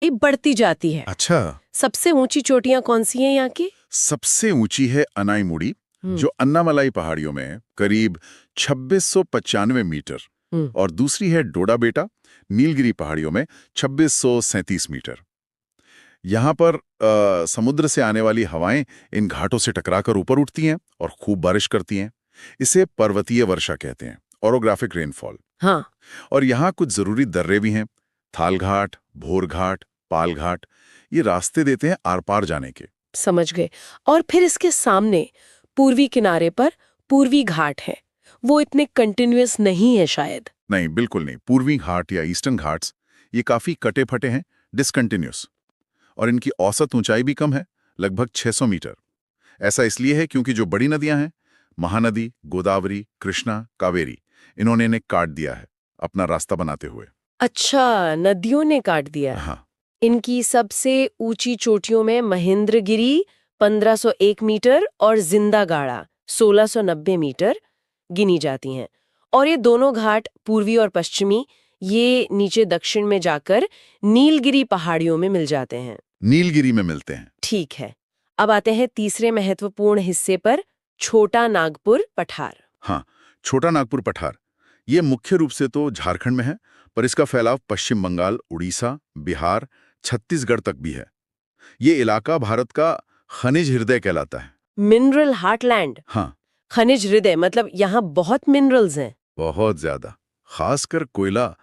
ये बढ़ती जाती है। अच्छा, सबसे ऊंची चोटियां कौन सी हैं यहाँ की? सबसे ऊंची है अनाईमुड़ी, जो अन्नामलाई पहाड़ियों में है, करीब 2695 मीटर। हम्म, और दूसरी है डोडा बेटा, नीलगिरी पहाड़ियों में 2637 मीटर। यहाँ पर समुद्र से आने वाली हवाएं इन घाटों से टकराकर ऊपर उठती हैं और खूब बारिश करती हैं। इसे पर्वतीय वर्षा कहते हैं, ओरोग्राफिक रेनफॉल। हाँ। और यहाँ कुछ जरूरी दर्रे भी हैं, थाल घाट, भोर घाट, पाल घाट। ये रास्ते देते हैं आर पार जाने के। समझ गए। और फिर इसके सामने पूर्वी किनारे पर पूर्वी घाट है। वो इतने कंटिन्यूअस नहीं है शायद। नहीं, बिल्कुल नहीं। पूर्वी घाट या ईस्टर्न घाट्स ये काफी कटे फटे हैं, डिसकंटिन्यूस। और इनकी औसत ऊंचाई भी कम है, लगभग 600 मीटर। ऐसा इसलिए है क्योंकि जो बड़ी नदियां हैं, महानदी, गोदावरी, कृष्णा, कावेरी, इन्होंने इन्हें काट दिया है अपना रास्ता बनाते हुए। अच्छा, नदियों ने काट दिया है। हाँ, इनकी सबसे ऊंची चोटियों में महेंद्रगिरी 1501 मीटर और जिंदागाड़ा 1690 मीटर गिनी जाती हैं। और ये दोनों घाट पूर्वी और पश्चिमी, ये नीचे दक्षिण में जाकर नीलगिरी पहाड़ियों में मिल जाते हैं। नीलगिरी में मिलते हैं। ठीक है। अब आते हैं तीसरे महत्वपूर्ण हिस्से पर, छोटा नागपुर पठार। हाँ, छोटा नागपुर पठार ये मुख्य रूप से तो झारखंड में है, पर इसका फैलाव पश्चिम बंगाल, उड़ीसा, बिहार, छत्तीसगढ़ तक भी है। ये इलाका भारत का खनिज हृदय कहलाता है। Mineral heartland. हाँ, खनिज हृदय मतलब यहाँ बहुत मिनरल्स हैं। बहुत ज्यादा, खासकर कोयला।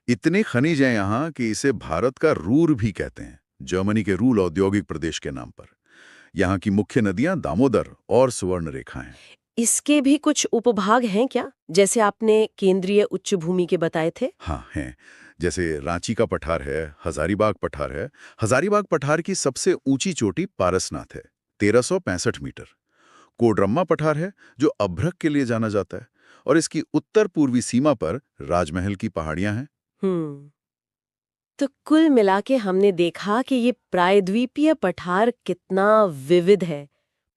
इतने खनिज हैं यहाँ कि इसे भारत का रूर भी कहते हैं, जर्मनी के रूल औद्योगिक प्रदेश के नाम पर। यहाँ की मुख्य नदियां दामोदर और सुवर्णरेखा हैं। इसके भी कुछ उपभाग हैं क्या, जैसे आपने केंद्रीय उच्च भूमि के बताए थे? हाँ, हैं। जैसे रांची का पठार है, हजारीबाग पठार है। हजारीबाग पठार की सबसे ऊंची चोटी पारसनाथ है, 1365 मीटर। कोडरम्मा पठार है, जो अभ्रक के लिए जाना जाता है। और इसकी उत्तर पूर्वी सीमा पर राजमहल की पहाड़ियां हैं। हम्म। तो कुल मिला के हमने देखा कि ये प्रायद्वीपीय पठार कितना विविध है।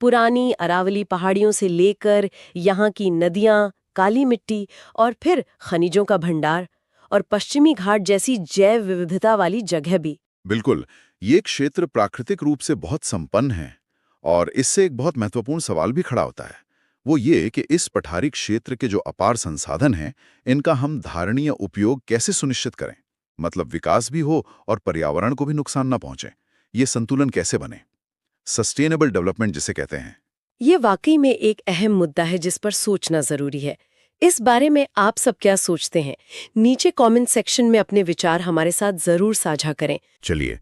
पुरानी अरावली पहाड़ियों से लेकर यहाँ की नदियाँ, काली मिट्टी और फिर खनिजों का भंडार, और पश्चिमी घाट जैसी जैव विविधता वाली जगह भी। बिल्कुल, ये क्षेत्र प्राकृतिक रूप से बहुत संपन्न है। और इससे एक बहुत महत्वपूर्ण सवाल भी खड़ा होता है। वो ये कि इस पठारी क्षेत्र के जो अपार संसाधन हैं, इनका हम धारणीय उपयोग कैसे सुनिश्चित करें। मतलब विकास भी हो और पर्यावरण को भी नुकसान ना पहुंचे। ये संतुलन कैसे बने, सस्टेनेबल डेवलपमेंट जिसे कहते हैं। ये वाकई में एक अहम मुद्दा है जिस पर सोचना जरूरी है। इस बारे में आप सब क्या सोचते हैं? नीचे कमेंट सेक्शन में अपने विचार हमारे साथ जरूर साझा करें। चलिए,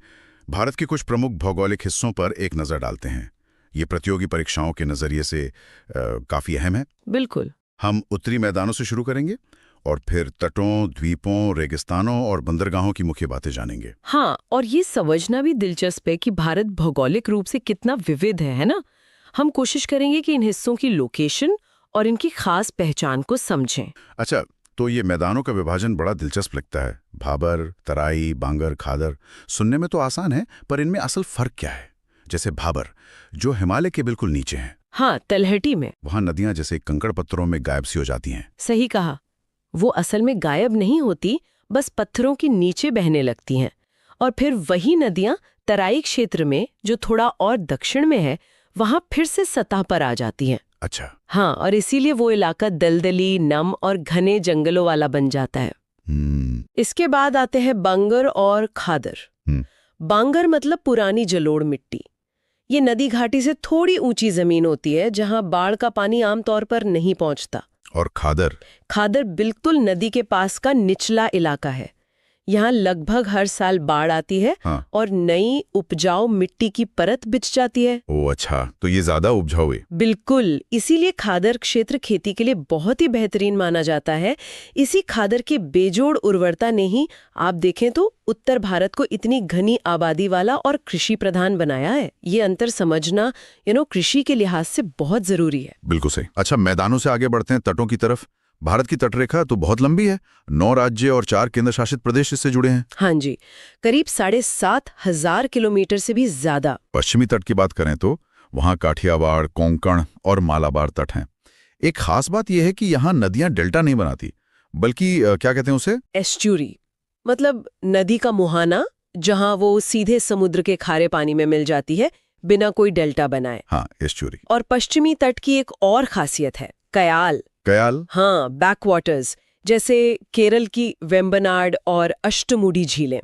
भारत के कुछ प्रमुख भौगोलिक हिस्सों पर एक नज़र डालते हैं। ये प्रतियोगी परीक्षाओं के नज़रिए से काफ़ी अहम है। बिल्कुल। हम उत्तरी मैदानों से शुरू करेंगे और फिर तटों, द्वीपों, रेगिस्तानों और बंदरगाहों की मुख्य बातें जानेंगे। हाँ, और ये समझना भी दिलचस्प है कि भारत भौगोलिक रूप से कितना विविध है ना? हम कोशिश करेंगे कि इन हिस्सों की लोकेशन और इनकी खास पहचान को समझें। अच्छा, तो ये मैदानों का विभाजन बड़ा दिलचस्प लगता है। भाबर, तराई, बांगर, खादर सुनने में तो आसान है, पर इनमें असल फर्क क्या है? जैसे भाबर, जो हिमालय के बिल्कुल नीचे है। हाँ, तलहटी में। वहां नदियां जैसे कंकड़ पत्थरों में गायब सी हो जाती हैं। सही कहा। वो असल में गायब नहीं होती, बस पत्थरों के नीचे बहने लगती हैं। और फिर वही नदियां तराई क्षेत्र में, जो थोड़ा और दक्षिण में है, वहां फिर से सतह पर आ जाती हैं। अच्छा। हाँ, और इसीलिए वो इलाका दलदली, नम और घने जंगलों वाला बन जाता है। इसके बाद आते हैं बांगर और खादर। बांगर मतलब पुरानी जलोढ़ मिट्टी। ये नदी घाटी से थोड़ी ऊंची जमीन होती है जहां बाढ़ का पानी आमतौर पर नहीं पहुंचता। और खादर? खादर बिल्कुल नदी के पास का निचला इलाका है। यहाँ लगभग हर साल बाढ़ आती है। हाँ। और नई उपजाऊ मिट्टी की परत बिछ जाती है। ओह अच्छा, तो ये ज्यादा उपजाऊ है। बिल्कुल, इसीलिए खादर क्षेत्र खेती के लिए बहुत ही बेहतरीन माना जाता है। इसी खादर की बेजोड़ उर्वरता ने ही आप देखें तो उत्तर भारत को इतनी घनी आबादी वाला और कृषि प्रधान बनाया है। ये अंतर समझना कृषि के लिहाज से बहुत जरूरी है। बिल्कुल सही। अच्छा, मैदानों से आगे बढ़ते हैं तटों की तरफ। भारत की तटरेखा तो बहुत लंबी है। 9 राज्य और 4 केंद्र शासित प्रदेश इससे जुड़े हैं। हाँ जी, करीब 7,500 किलोमीटर से भी ज्यादा। पश्चिमी तट की बात करें तो वहां काठियावाड़, कोंकण और मालाबार तट हैं। एक खास बात यह है कि यहाँ नदियां डेल्टा नहीं बनाती, बल्कि क्या कहते हैं उसे, एस्चुरी, मतलब नदी का मुहाना जहां वो सीधे समुद्र के खारे पानी में मिल जाती है बिना कोई डेल्टा बनाए। हाँ, एस्चुरी। और पश्चिमी तट की एक और खासियत है कयाल। कयाल? हाँ, बैकवाटर्स, जैसे केरल की वेम्बनाड और अष्टमुडी झीलें।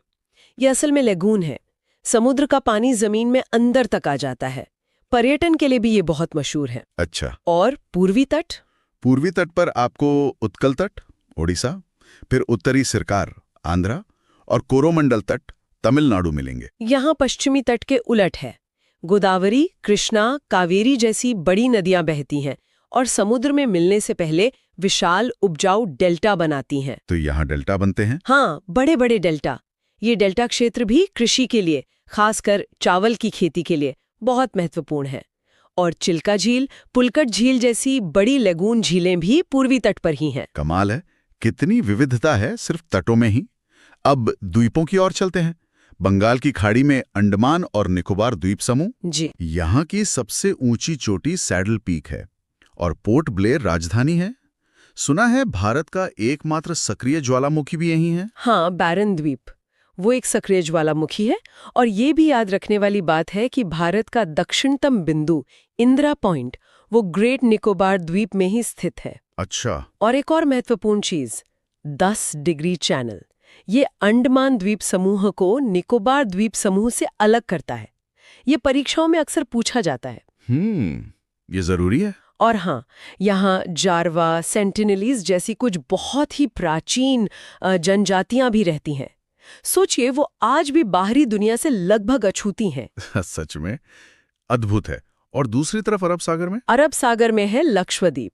ये असल में लेगून है। समुद्र का पानी जमीन में अंदर तक आ जाता है। पर्यटन के लिए भी ये बहुत मशहूर है। अच्छा। और पूर्वी तट? पूर्वी तट पर आपको उत्कल तट, ओडिशा, फिर उत्तरी सिरकार, आंध्रा, और कोरोमंडल तट, तमिलनाडु मिलेंगे। यहाँ पश्चिमी तट के उलट है। गोदावरी, कृष्णा, कावेरी जैसी बड़ी नदियां बहती हैं और समुद्र में मिलने से पहले विशाल उपजाऊ डेल्टा बनाती हैं। तो यहाँ डेल्टा बनते हैं? हाँ, बड़े बड़े डेल्टा। ये डेल्टा क्षेत्र भी कृषि के लिए, खासकर चावल की खेती के लिए बहुत महत्वपूर्ण है। और चिल्का झील, पुलकट झील जैसी बड़ी लेगून झीलें भी पूर्वी तट पर ही हैं। कमाल है, कितनी विविधता है सिर्फ तटों में ही। अब द्वीपों की ओर चलते हैं। बंगाल की खाड़ी में अंडमान और निकोबार द्वीप समूह। जी। यहाँ की सबसे ऊंची चोटी सैडल पीक है और पोर्ट ब्लेयर राजधानी है। सुना है भारत का एकमात्र सक्रिय ज्वालामुखी भी यही है। हाँ, बैरन द्वीप, वो एक सक्रिय ज्वालामुखी है। और ये भी याद रखने वाली बात है कि भारत का दक्षिणतम बिंदु इंदिरा पॉइंट वो ग्रेट निकोबार द्वीप में ही स्थित है। अच्छा। और एक और महत्वपूर्ण चीज, 10 डिग्री चैनल, ये अंडमान द्वीप समूह को निकोबार द्वीप समूह से अलग करता है। ये परीक्षाओं में अक्सर पूछा जाता है। ये जरूरी है। और हाँ, यहाँ जारवा, सेंटिनलीज जैसी कुछ बहुत ही प्राचीन जनजातियां भी रहती हैं। सोचिए, वो आज भी बाहरी दुनिया से लगभग अछूती हैं। सच में अद्भुत है। और दूसरी तरफ अरब सागर में? अरब सागर में है लक्षद्वीप।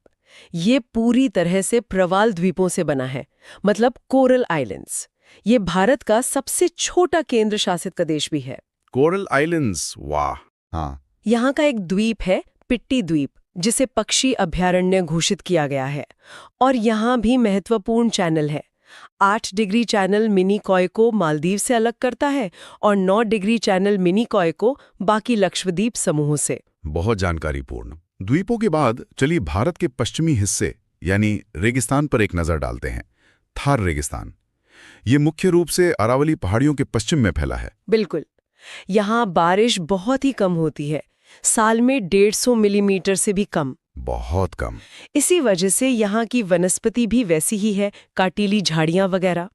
ये पूरी तरह से प्रवाल द्वीपों से बना है, मतलब कोरल आइलैंड्स। ये भारत का सबसे छोटा केंद्र शासित प्रदेश भी है। कोरल आइलैंड्स, वाह। हाँ। यहाँ का एक द्वीप है पिट्टी द्वीप, जिसे पक्षी अभयारण्य घोषित किया गया है। और यहाँ भी महत्वपूर्ण चैनल है। 8 डिग्री चैनल मिनिकॉय को मालदीव से अलग करता है और 9 डिग्री चैनल मिनिकॉय को बाकी लक्षद्वीप समूह से। बहुत जानकारीपूर्ण। द्वीपों के बाद चलिए भारत के पश्चिमी हिस्से यानी रेगिस्तान पर एक नजर डालते हैं। थार रेगिस्तान, ये मुख्य रूप से अरावली पहाड़ियों के पश्चिम में फैला है। बिल्कुल। यहाँ बारिश बहुत ही कम होती है, साल में 150 मिलीमीटर से भी कम। बहुत कम। इसी वजह से यहाँ की वनस्पति भी वैसी ही है, काटीली झाड़ियाँ वगैरह।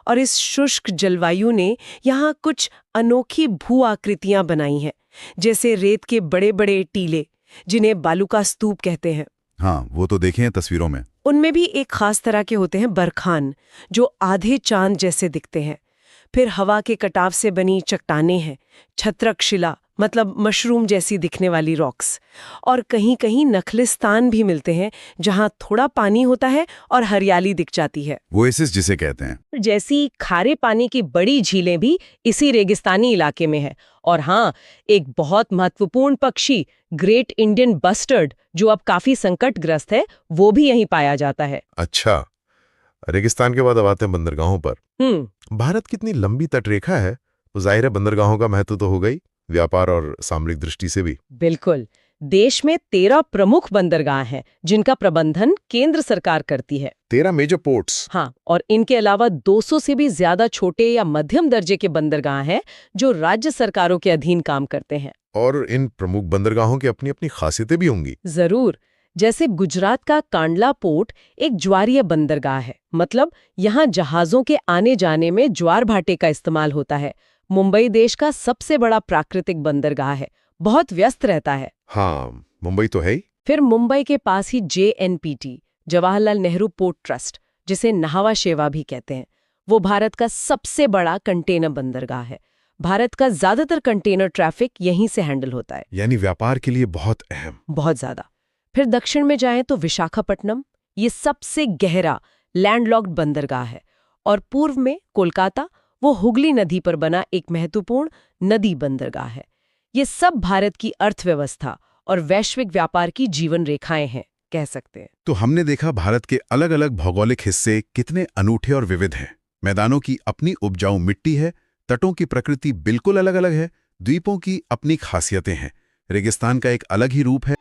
और इस शुष्क जलवायु ने यहाँ कुछ अनोखी भू आकृतियाँ बनाई हैं, जैसे रेत के बड़े बड़े टीले, जिन्हें बालूका स्तूप कहते हैं। हाँ, वो तो देखे हैं तस्वीरों में। उनमें भी एक खास तरह के होते हैं बरखान, जो आधे चांद जैसे दिखते हैं। फिर हवा के कटाव से बनी चट्टानें हैं, छत्रक शिला, मतलब मशरूम जैसी दिखने वाली रॉक्स। और कहीं कहीं नखलिस्तान भी मिलते हैं, जहां थोड़ा पानी होता है और हरियाली दिख जाती है। ओएसिस जिसे कहते हैं। जैसी खारे पानी की बड़ी झीलें भी इसी रेगिस्तानी इलाके में है। और हाँ, एक बहुत महत्वपूर्ण पक्षी ग्रेट इंडियन बस्टर्ड, जो अब काफी संकटग्रस्त है, वो भी यहीं पाया जाता है। अच्छा, रेगिस्तान के बाद अब आते हैं बंदरगाहों पर। भारत की इतनी लंबी तटरेखा है, तो जाहिर है बंदरगाहों का महत्व तो होगा ही, व्यापार और सामरिक दृष्टि से भी। बिल्कुल। देश में 13 प्रमुख बंदरगाह हैं, जिनका प्रबंधन केंद्र सरकार करती है। 13 मेजर पोर्ट्स। हाँ, और इनके अलावा 200 से भी ज्यादा छोटे या मध्यम दर्जे के बंदरगाह हैं, जो राज्य सरकारों के अधीन काम करते हैं। और इन प्रमुख बंदरगाहों की अपनी अपनी खासियतें भी होंगी। जरूर। जैसे गुजरात का कांडला पोर्ट एक ज्वारीय बंदरगाह है, मतलब यहाँ जहाजों के आने जाने में ज्वार भाटे का इस्तेमाल होता है। मुंबई देश का सबसे बड़ा प्राकृतिक बंदरगाह है, बहुत व्यस्त रहता है। हाँ, मुंबई तो है ही। फिर मुंबई के पास ही JNPT, Jawaharlal Nehru port trust, जिसे नहावा शेवा भी कहते हैं, वो भारत का सबसे बड़ा कंटेनर बंदरगाह है। भारत का ज्यादातर कंटेनर ट्रैफिक यहीं से हैंडल होता है। यानी व्यापार के लिए बहुत अहम। बहुत ज्यादा। फिर दक्षिण में जाएं तो विशाखापट्टनम, ये सबसे गहरा लैंडलॉक्ड बंदरगाह है। और पूर्व में कोलकाता, वो हुगली नदी पर बना एक महत्वपूर्ण नदी बंदरगाह है। ये सब भारत की अर्थव्यवस्था और वैश्विक व्यापार की जीवन रेखाएं हैं, कह सकते हैं। तो हमने देखा भारत के अलग अलग भौगोलिक हिस्से कितने अनूठे और विविध हैं। मैदानों की अपनी उपजाऊ मिट्टी है, तटों की प्रकृति बिल्कुल अलग अलग है, द्वीपों की अपनी खासियतें हैं, रेगिस्तान का एक अलग ही रूप है।